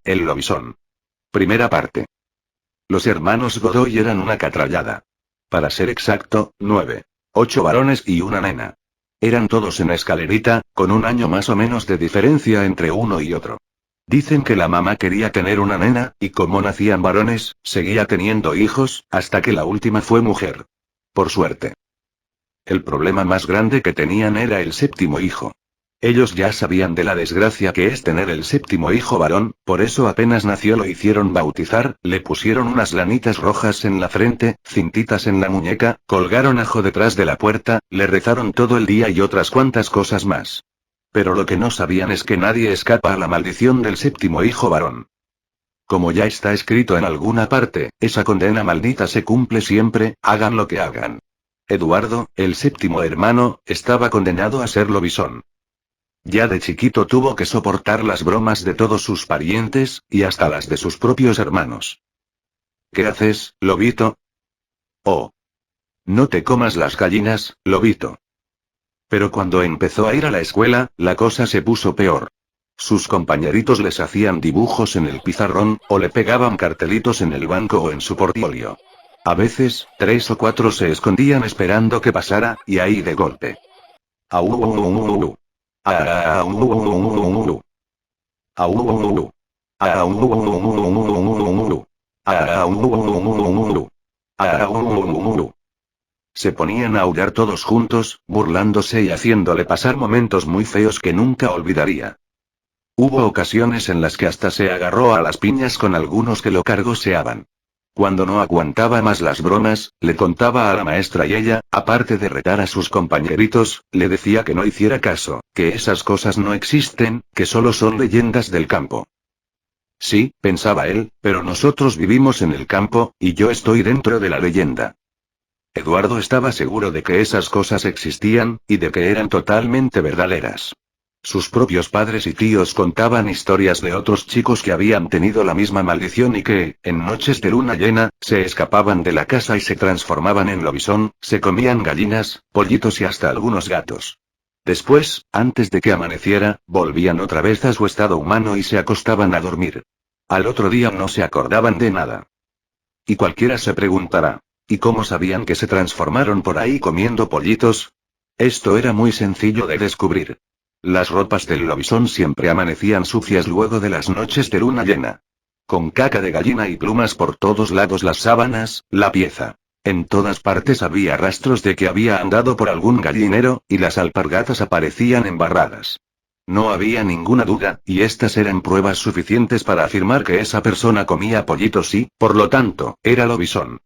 El lobizón. Primera parte. Los hermanos Godoy eran una catrallada. Para ser exacto, 9. 8 varones y una nena. Eran todos en escalerita, con un año más o menos de diferencia entre uno y otro. Dicen que la mamá quería tener una nena, y como nacían varones, seguía teniendo hijos, hasta que la última fue mujer. Por suerte. El problema más grande que tenían era el séptimo hijo. Ellos ya sabían de la desgracia que es tener el séptimo hijo varón, por eso apenas nació lo hicieron bautizar, le pusieron unas lanitas rojas en la frente, cintitas en la muñeca, colgaron ajo detrás de la puerta, le rezaron todo el día y otras cuantas cosas más. Pero lo que no sabían es que nadie escapa a la maldición del séptimo hijo varón. Como ya está escrito en alguna parte, esa condena maldita se cumple siempre, hagan lo que hagan. Eduardo, el séptimo hermano, estaba condenado a ser lobizón. Ya de chiquito tuvo que soportar las bromas de todos sus parientes, y hasta las de sus propios hermanos. ¿Qué haces, lobito? Oh. No te comas las gallinas, lobito. Pero cuando empezó a ir a la escuela, la cosa se puso peor. Sus compañeritos les hacían dibujos en el pizarrón, o le pegaban cartelitos en el banco o en su portfolio. A veces, 3 o 4 se escondían esperando que pasara, y ahí de golpe. Au, au, au, au, au. Ah, au, au, au, au, au, au. Au, au, au. Ah, au, au, au, au, au, au. Ah, au, au, au, au, au. Ah, au, au, au, au. Se ponían a aullar todos juntos, burlándose y haciéndole pasar momentos muy feos que nunca olvidaría. Hubo ocasiones en las que hasta se agarró a las piñas con algunos que lo cargoseaban. Cuando no aguantaba más las bromas, le contaba a la maestra y ella, aparte de retar a sus compañeritos, le decía que no hiciera caso, que esas cosas no existen, que solo son leyendas del campo. Sí, pensaba él, pero nosotros vivimos en el campo, y yo estoy dentro de la leyenda. Eduardo estaba seguro de que esas cosas existían, y de que eran totalmente verdaderas. Sus propios padres y tíos contaban historias de otros chicos que habían tenido la misma maldición y que, en noches de luna llena, se escapaban de la casa y se transformaban en lobizón, se comían gallinas, pollitos y hasta algunos gatos. Después, antes de que amaneciera, volvían otra vez a su estado humano y se acostaban a dormir. Al otro día no se acordaban de nada. Y cualquiera se preguntará, ¿y cómo sabían que se transformaron por ahí comiendo pollitos? Esto era muy sencillo de descubrir. Las ropas del lobizón siempre amanecían sucias luego de las noches de luna llena. Con caca de gallina y plumas por todos lados las sábanas, la pieza. En todas partes había rastros de que había andado por algún gallinero, y las alpargatas aparecían embarradas. No había ninguna duda, y estas eran pruebas suficientes para afirmar que esa persona comía pollitos y, por lo tanto, era lobizón.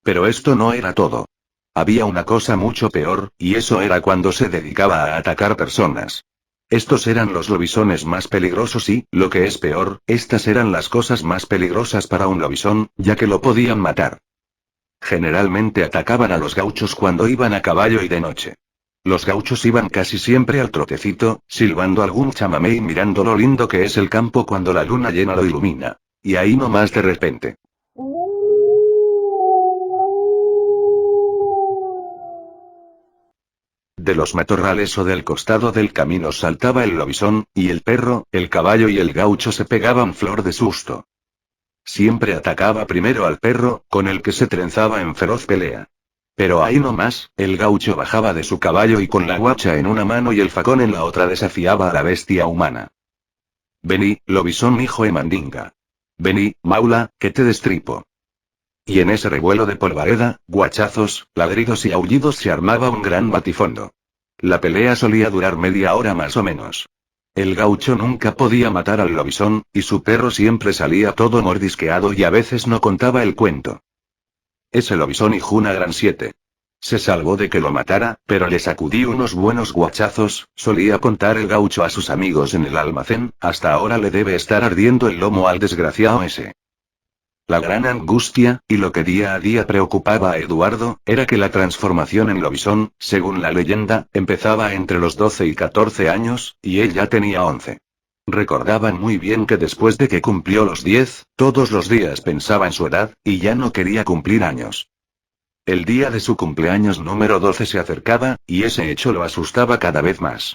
Pero esto no era todo. Había una cosa mucho peor, y eso era cuando se dedicaba a atacar personas. Estos eran los lobisones más peligrosos y, lo que es peor, estas eran las cosas más peligrosas para un lobizón, ya que lo podían matar. Generalmente atacaban a los gauchos cuando iban a caballo y de noche. Los gauchos iban casi siempre al trotecito, silbando algún chamamé y mirando lo lindo que es el campo cuando la luna llena lo ilumina. Y ahí nomás de repente. De los matorrales o del costado del camino saltaba el lobizón, y el perro, el caballo y el gaucho se pegaban flor de susto. Siempre atacaba primero al perro, con el que se trenzaba en feroz pelea. Pero ahí nomás, el gaucho bajaba de su caballo y con la guacha en una mano y el facón en la otra desafiaba a la bestia humana. Vení, lobizón hijo de mandinga. Vení, maula, que te destripo. Y en ese revuelo de polvareda, guachazos, ladridos y aullidos se armaba un gran batifondo. La pelea solía durar media hora más o menos. El gaucho nunca podía matar al lobizón, y su perro siempre salía todo mordisqueado y a veces no contaba el cuento. Ese lobizón hijo una gran 7. Se salvó de que lo matara, pero le sacudí unos buenos guachazos, solía contar el gaucho a sus amigos en el almacén, hasta ahora le debe estar ardiendo el lomo al desgraciado ese. La gran angustia, y lo que día a día preocupaba a Eduardo, era que la transformación en lobizón, según la leyenda, empezaba entre los 12 y 14 años, y él ya tenía 11. Recordaban muy bien que después de que cumplió los 10, todos los días pensaba en su edad, y ya no quería cumplir años. El día de su cumpleaños número 12 se acercaba, y ese hecho lo asustaba cada vez más.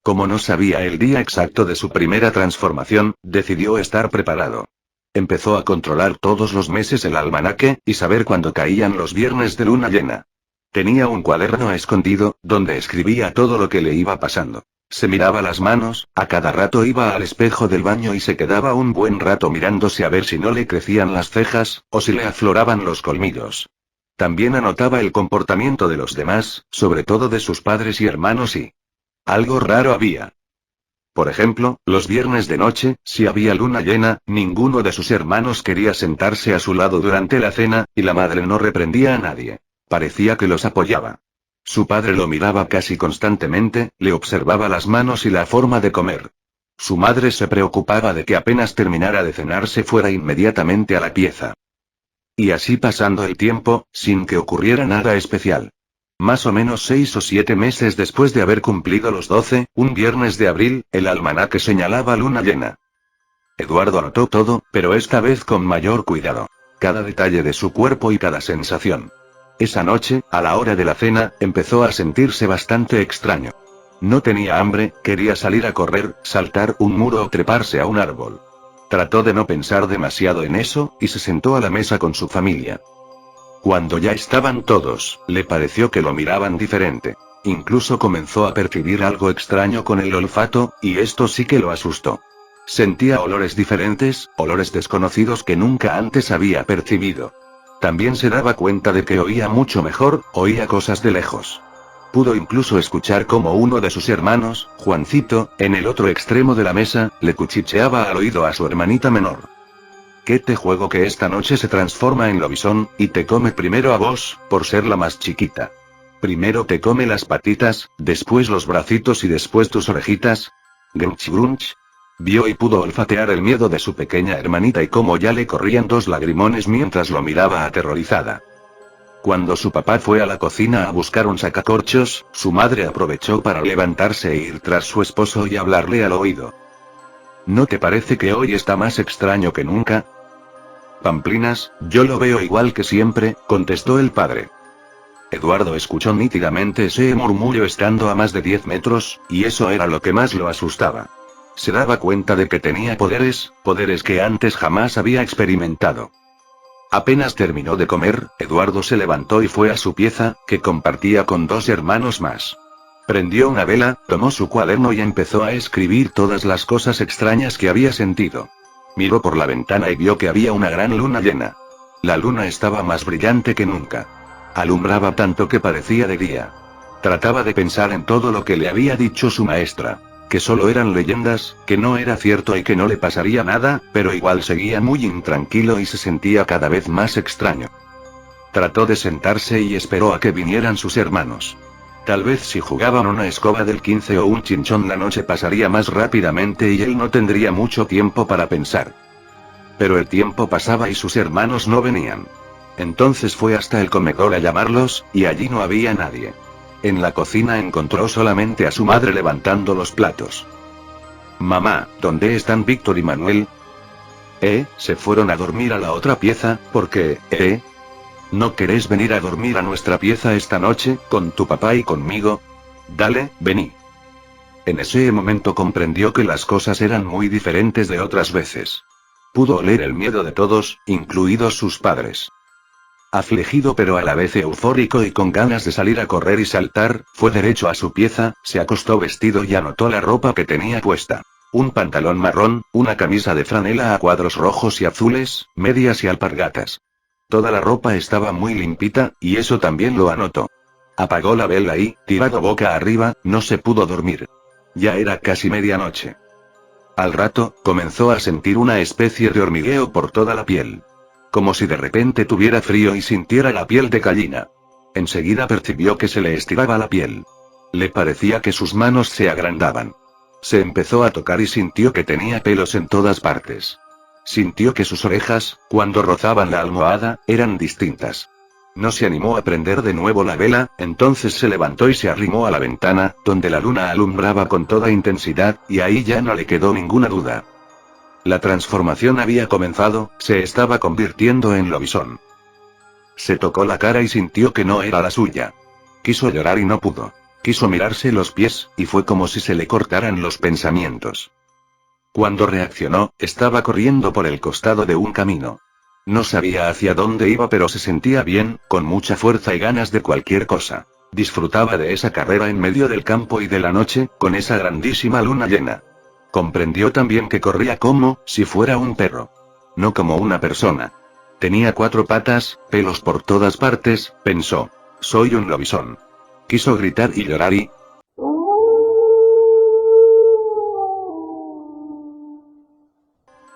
Como no sabía el día exacto de su primera transformación, decidió estar preparado. Empezó a controlar todos los meses el almanaque, y saber cuándo caían los viernes de luna llena. Tenía un cuaderno escondido, donde escribía todo lo que le iba pasando. Se miraba las manos, a cada rato iba al espejo del baño y se quedaba un buen rato mirándose a ver si no le crecían las cejas, o si le afloraban los colmillos. También anotaba el comportamiento de los demás, sobre todo de sus padres y hermanos y... algo raro había. Por ejemplo, los viernes de noche, si había luna llena, ninguno de sus hermanos quería sentarse a su lado durante la cena, y la madre no reprendía a nadie. Parecía que los apoyaba. Su padre lo miraba casi constantemente, le observaba las manos y la forma de comer. Su madre se preocupaba de que apenas terminara de cenar se fuera inmediatamente a la pieza. Y así pasando el tiempo, sin que ocurriera nada especial. Más o menos 6 o 7 meses después de haber cumplido los 12, un viernes de abril, el almanaque señalaba luna llena. Eduardo anotó todo, pero esta vez con mayor cuidado. Cada detalle de su cuerpo y cada sensación. Esa noche, a la hora de la cena, empezó a sentirse bastante extraño. No tenía hambre, quería salir a correr, saltar un muro o treparse a un árbol. Trató de no pensar demasiado en eso, y se sentó a la mesa con su familia. Cuando ya estaban todos, le pareció que lo miraban diferente. Incluso comenzó a percibir algo extraño con el olfato, y esto sí que lo asustó. Sentía olores diferentes, olores desconocidos que nunca antes había percibido. También se daba cuenta de que oía mucho mejor, oía cosas de lejos. Pudo incluso escuchar cómo uno de sus hermanos, Juancito, en el otro extremo de la mesa, le cuchicheaba al oído a su hermanita menor. ¿Qué te juego que esta noche se transforma en lobizón, y te come primero a vos, por ser la más chiquita? Primero te come las patitas, después los bracitos y después tus orejitas. Grunch grunch. Vio y pudo olfatear el miedo de su pequeña hermanita y cómo ya le corrían 2 lagrimones mientras lo miraba aterrorizada. Cuando su papá fue a la cocina a buscar un sacacorchos, su madre aprovechó para levantarse e ir tras su esposo y hablarle al oído. ¿No te parece que hoy está más extraño que nunca? Pamplinas, yo lo veo igual que siempre, contestó el padre. Eduardo escuchó nítidamente ese murmullo estando a más de 10 metros, y eso era lo que más lo asustaba. Se daba cuenta de que tenía poderes que antes jamás había experimentado. Apenas terminó de comer, Eduardo se levantó y fue a su pieza, que compartía con 2 hermanos más. Prendió una vela, tomó su cuaderno y empezó a escribir todas las cosas extrañas que había sentido. Miró por la ventana y vio que había una gran luna llena. La luna estaba más brillante que nunca. Alumbraba tanto que parecía de día. Trataba de pensar en todo lo que le había dicho su maestra. Que solo eran leyendas, que no era cierto y que no le pasaría nada, pero igual seguía muy intranquilo y se sentía cada vez más extraño. Trató de sentarse y esperó a que vinieran sus hermanos. Tal vez si jugaban una escoba del 15 o un chinchón la noche pasaría más rápidamente y él no tendría mucho tiempo para pensar. Pero el tiempo pasaba y sus hermanos no venían. Entonces fue hasta el comedor a llamarlos, y allí no había nadie. En la cocina encontró solamente a su madre levantando los platos. Mamá, ¿dónde están Víctor y Manuel? Se fueron a dormir a la otra pieza, ¿por qué, ¿No querés venir a dormir a nuestra pieza esta noche, con tu papá y conmigo? Dale, vení. En ese momento comprendió que las cosas eran muy diferentes de otras veces. Pudo oler el miedo de todos, incluidos sus padres. Afligido pero a la vez eufórico y con ganas de salir a correr y saltar, fue derecho a su pieza, se acostó vestido y anotó la ropa que tenía puesta. Un pantalón marrón, una camisa de franela a cuadros rojos y azules, medias y alpargatas. Toda la ropa estaba muy limpita, y eso también lo anotó. Apagó la vela y, tirado boca arriba, no se pudo dormir. Ya era casi medianoche. Al rato, comenzó a sentir una especie de hormigueo por toda la piel. Como si de repente tuviera frío y sintiera la piel de gallina. Enseguida percibió que se le estiraba la piel. Le parecía que sus manos se agrandaban. Se empezó a tocar y sintió que tenía pelos en todas partes. Sintió que sus orejas, cuando rozaban la almohada, eran distintas. No se animó a prender de nuevo la vela, entonces se levantó y se arrimó a la ventana, donde la luna alumbraba con toda intensidad, y ahí ya no le quedó ninguna duda. La transformación había comenzado, se estaba convirtiendo en lobizón. Se tocó la cara y sintió que no era la suya. Quiso llorar y no pudo. Quiso mirarse los pies, y fue como si se le cortaran los pensamientos. Cuando reaccionó, estaba corriendo por el costado de un camino. No sabía hacia dónde iba, pero se sentía bien, con mucha fuerza y ganas de cualquier cosa. Disfrutaba de esa carrera en medio del campo y de la noche, con esa grandísima luna llena. Comprendió también que corría como si fuera un perro. No como una persona. Tenía 4 patas, pelos por todas partes, pensó. Soy un lobizón. Quiso gritar y llorar y...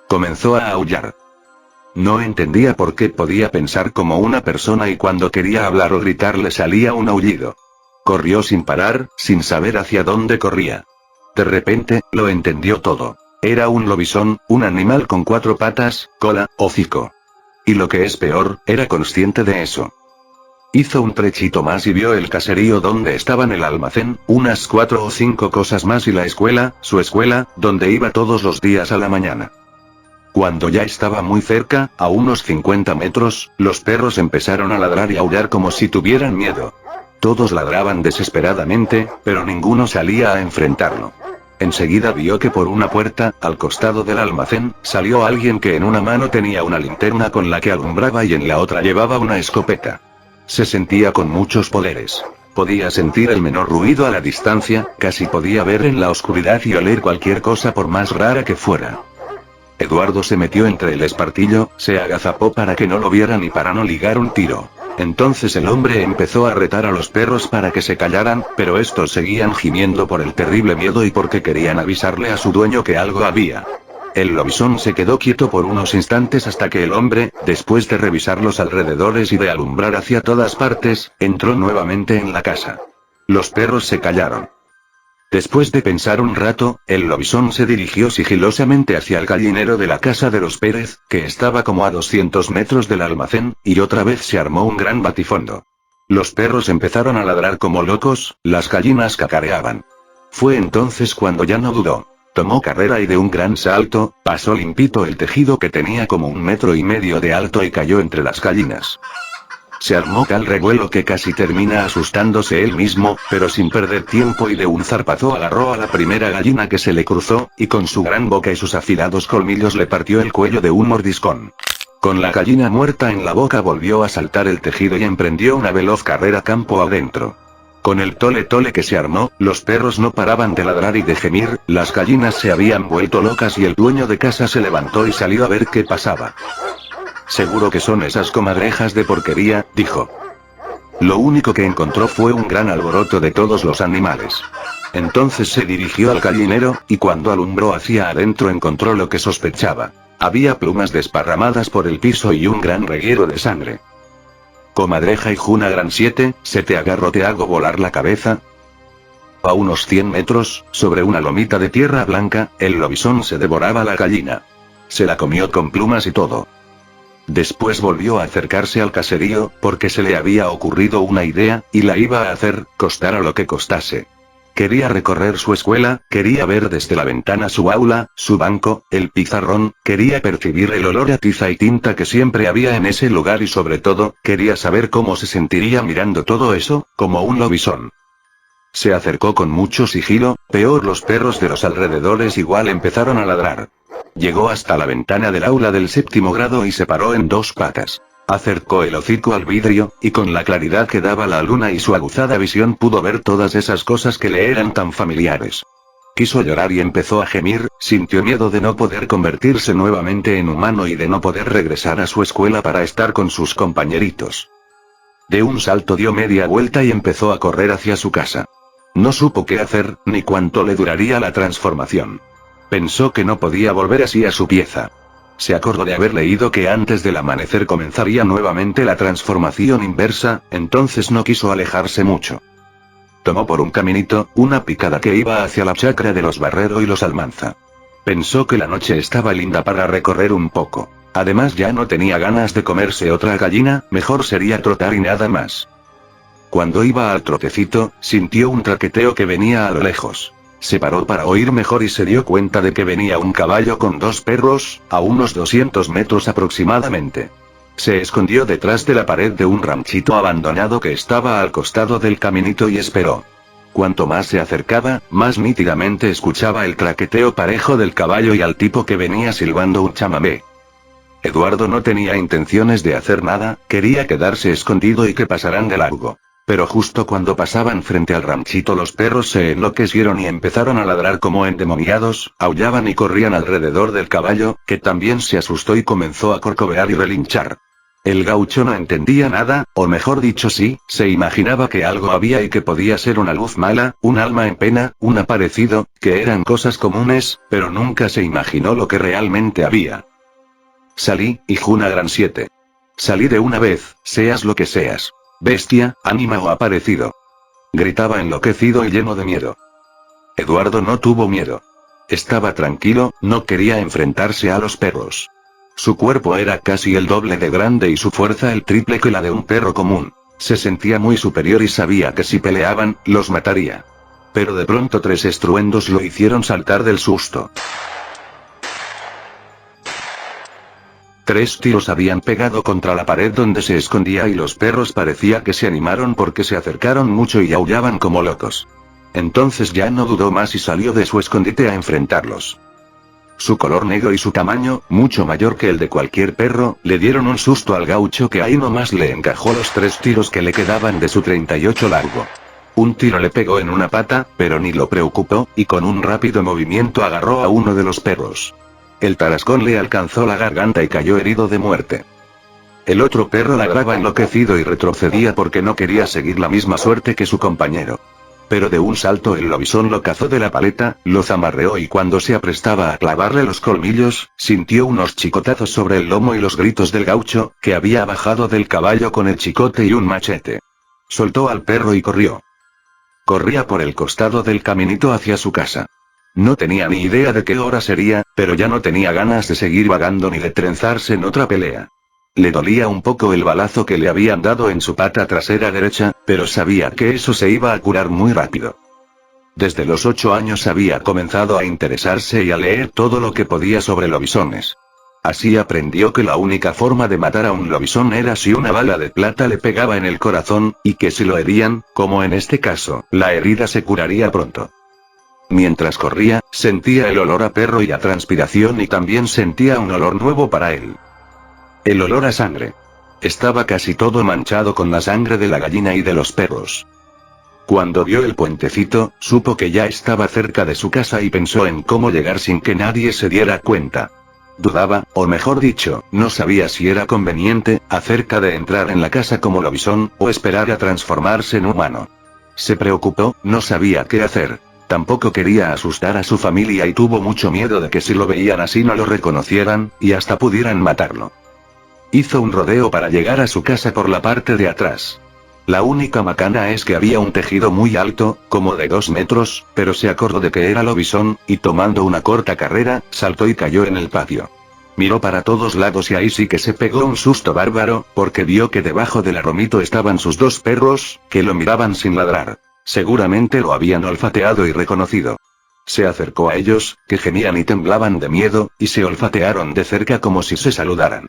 comenzó a aullar. No entendía por qué podía pensar como una persona y cuando quería hablar o gritar le salía un aullido. Corrió sin parar, sin saber hacia dónde corría. De repente, lo entendió todo. Era un lobizón, un animal con 4 patas, cola, hocico. Y lo que es peor, era consciente de eso. Hizo un trechito más y vio el caserío donde estaban el almacén, unas 4 o 5 cosas más y la escuela, su escuela, donde iba todos los días a la mañana. Cuando ya estaba muy cerca, a unos 50 metros, los perros empezaron a ladrar y aullar como si tuvieran miedo. Todos ladraban desesperadamente, pero ninguno salía a enfrentarlo. Enseguida vio que por una puerta, al costado del almacén, salió alguien que en una mano tenía una linterna con la que alumbraba y en la otra llevaba una escopeta. Se sentía con muchos poderes. Podía sentir el menor ruido a la distancia, casi podía ver en la oscuridad y oler cualquier cosa por más rara que fuera. Eduardo se metió entre el espartillo, se agazapó para que no lo vieran y para no ligar un tiro. Entonces el hombre empezó a retar a los perros para que se callaran, pero estos seguían gimiendo por el terrible miedo y porque querían avisarle a su dueño que algo había. El lobizón se quedó quieto por unos instantes hasta que el hombre, después de revisar los alrededores y de alumbrar hacia todas partes, entró nuevamente en la casa. Los perros se callaron. Después de pensar un rato, el lobizón se dirigió sigilosamente hacia el gallinero de la casa de los Pérez, que estaba como a 200 metros del almacén, y otra vez se armó un gran batifondo. Los perros empezaron a ladrar como locos, las gallinas cacareaban. Fue entonces cuando ya no dudó. Tomó carrera y de un gran salto, pasó limpito el tejido que tenía como 1,5 metros de alto y cayó entre las gallinas. Se armó tal revuelo que casi termina asustándose él mismo, pero sin perder tiempo y de un zarpazo agarró a la primera gallina que se le cruzó, y con su gran boca y sus afilados colmillos le partió el cuello de un mordiscón. Con la gallina muerta en la boca volvió a saltar el tejido y emprendió una veloz carrera campo adentro. Con el tole-tole que se armó, los perros no paraban de ladrar y de gemir, las gallinas se habían vuelto locas y el dueño de casa se levantó y salió a ver qué pasaba. Seguro que son esas comadrejas de porquería, dijo. Lo único que encontró fue un gran alboroto de todos los animales. Entonces se dirigió al gallinero, y cuando alumbró hacia adentro encontró lo que sospechaba. Había plumas desparramadas por el piso y un gran reguero de sangre. Comadreja hijuna gran 7, ¿se te agarro te hago volar la cabeza? A unos 100 metros, sobre una lomita de tierra blanca, el lobizón se devoraba la gallina. Se la comió con plumas y todo. Después volvió a acercarse al caserío, porque se le había ocurrido una idea, y la iba a hacer, costara lo que costase. Quería recorrer su escuela, quería ver desde la ventana su aula, su banco, el pizarrón, quería percibir el olor a tiza y tinta que siempre había en ese lugar y sobre todo, quería saber cómo se sentiría mirando todo eso, como un lobizón. Se acercó con mucho sigilo, peor los perros de los alrededores igual empezaron a ladrar. Llegó hasta la ventana del aula del 7º grado y se paró en 2 patas. Acercó el hocico al vidrio, y con la claridad que daba la luna y su aguzada visión pudo ver todas esas cosas que le eran tan familiares. Quiso llorar y empezó a gemir, sintió miedo de no poder convertirse nuevamente en humano y de no poder regresar a su escuela para estar con sus compañeritos. De un salto dio media vuelta y empezó a correr hacia su casa. No supo qué hacer, ni cuánto le duraría la transformación. Pensó que no podía volver así a su pieza. Se acordó de haber leído que antes del amanecer comenzaría nuevamente la transformación inversa, entonces no quiso alejarse mucho. Tomó por un caminito, una picada que iba hacia la chacra de los Barrero y los Almanza. Pensó que la noche estaba linda para recorrer un poco. Además ya no tenía ganas de comerse otra gallina, mejor sería trotar y nada más. Cuando iba al trotecito, sintió un traqueteo que venía a lo lejos. Se paró para oír mejor y se dio cuenta de que venía un caballo con 2 perros, a unos 200 metros aproximadamente. Se escondió detrás de la pared de un ranchito abandonado que estaba al costado del caminito y esperó. Cuanto más se acercaba, más nítidamente escuchaba el traqueteo parejo del caballo y al tipo que venía silbando un chamamé. Eduardo no tenía intenciones de hacer nada, quería quedarse escondido y que pasaran de largo. Pero justo cuando pasaban frente al ranchito los perros se enloquecieron y empezaron a ladrar como endemoniados, aullaban y corrían alrededor del caballo, que también se asustó y comenzó a corcovear y relinchar. El gaucho no entendía nada, o mejor dicho sí, se imaginaba que algo había y que podía ser una luz mala, un alma en pena, un aparecido, que eran cosas comunes, pero nunca se imaginó lo que realmente había. Salí, Hijuna Gran 7. Salí de una vez, seas lo que seas. Bestia, ánima o aparecido. Gritaba enloquecido y lleno de miedo. Eduardo no tuvo miedo. Estaba tranquilo, no quería enfrentarse a los perros. Su cuerpo era casi el doble de grande y su fuerza el triple que la de un perro común. Se sentía muy superior y sabía que si peleaban, los mataría. Pero de pronto 3 estruendos lo hicieron saltar del susto. 3 tiros habían pegado contra la pared donde se escondía y los perros parecía que se animaron porque se acercaron mucho y aullaban como locos. Entonces ya no dudó más y salió de su escondite a enfrentarlos. Su color negro y su tamaño, mucho mayor que el de cualquier perro, le dieron un susto al gaucho que ahí nomás le encajó los 3 tiros que le quedaban de su 38 largo. Un tiro le pegó en una pata, pero ni lo preocupó, y con un rápido movimiento agarró a uno de los perros. El tarascón le alcanzó la garganta y cayó herido de muerte. El otro perro ladraba enloquecido y retrocedía porque no quería seguir la misma suerte que su compañero. Pero de un salto el lobizón lo cazó de la paleta, lo zamarreó y cuando se aprestaba a clavarle los colmillos, sintió unos chicotazos sobre el lomo y los gritos del gaucho, que había bajado del caballo con el chicote y un machete. Soltó al perro y corrió. Corría por el costado del caminito hacia su casa. No tenía ni idea de qué hora sería, pero ya no tenía ganas de seguir vagando ni de trenzarse en otra pelea. Le dolía un poco el balazo que le habían dado en su pata trasera derecha, pero sabía que eso se iba a curar muy rápido. Desde los 8 años había comenzado a interesarse y a leer todo lo que podía sobre lobisones. Así aprendió que la única forma de matar a un lobizón era si una bala de plata le pegaba en el corazón, y que si lo herían, como en este caso, la herida se curaría pronto. Mientras corría, sentía el olor a perro y a transpiración y también sentía un olor nuevo para él. El olor a sangre. Estaba casi todo manchado con la sangre de la gallina y de los perros. Cuando vio el puentecito, supo que ya estaba cerca de su casa y pensó en cómo llegar sin que nadie se diera cuenta. Dudaba, o mejor dicho, no sabía si era conveniente, acerca de entrar en la casa como lobizón, o esperar a transformarse en humano. Se preocupó, no sabía qué hacer. Tampoco quería asustar a su familia y tuvo mucho miedo de que si lo veían así no lo reconocieran, y hasta pudieran matarlo. Hizo un rodeo para llegar a su casa por la parte de atrás. La única macana es que había un tejido muy alto, como de 2 metros, pero se acordó de que era lobizón, y tomando una corta carrera, saltó y cayó en el patio. Miró para todos lados y ahí sí que se pegó un susto bárbaro, porque vio que debajo del arromito estaban sus 2 perros, que lo miraban sin ladrar. Seguramente lo habían olfateado y reconocido. Se acercó a ellos, que gemían y temblaban de miedo, y se olfatearon de cerca como si se saludaran.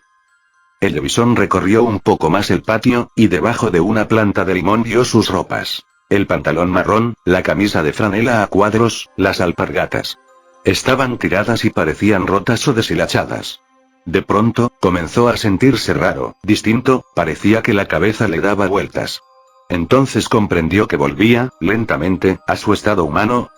El lobizón recorrió un poco más el patio, y debajo de una planta de limón vio sus ropas. El pantalón marrón, la camisa de franela a cuadros, las alpargatas. Estaban tiradas y parecían rotas o deshilachadas. De pronto, comenzó a sentirse raro, distinto, parecía que la cabeza le daba vueltas. Entonces comprendió que volvía, lentamente, a su estado humano.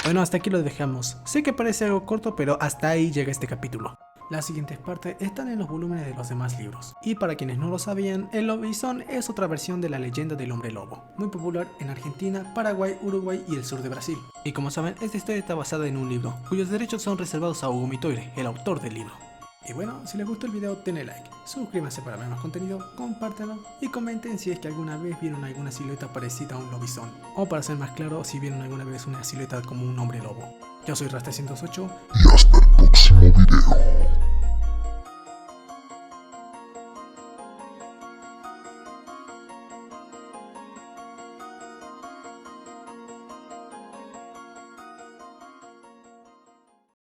Bueno, hasta aquí lo dejamos. Sé que parece algo corto, pero hasta ahí llega este capítulo. Las siguientes partes están en los volúmenes de los demás libros. Y para quienes no lo sabían, el lobizón es otra versión de la leyenda del hombre lobo, muy popular en Argentina, Paraguay, Uruguay y el sur de Brasil. Y como saben, esta historia está basada en un libro, cuyos derechos son reservados a Hugo Mitoire, el autor del libro. Y bueno, si les gustó el video denle like, suscríbanse para ver más contenido, compártanlo y comenten si es que alguna vez vieron alguna silueta parecida a un lobizón. O para ser más claro, si vieron alguna vez una silueta como un hombre lobo. Yo soy Rasta108 y hasta el próximo video.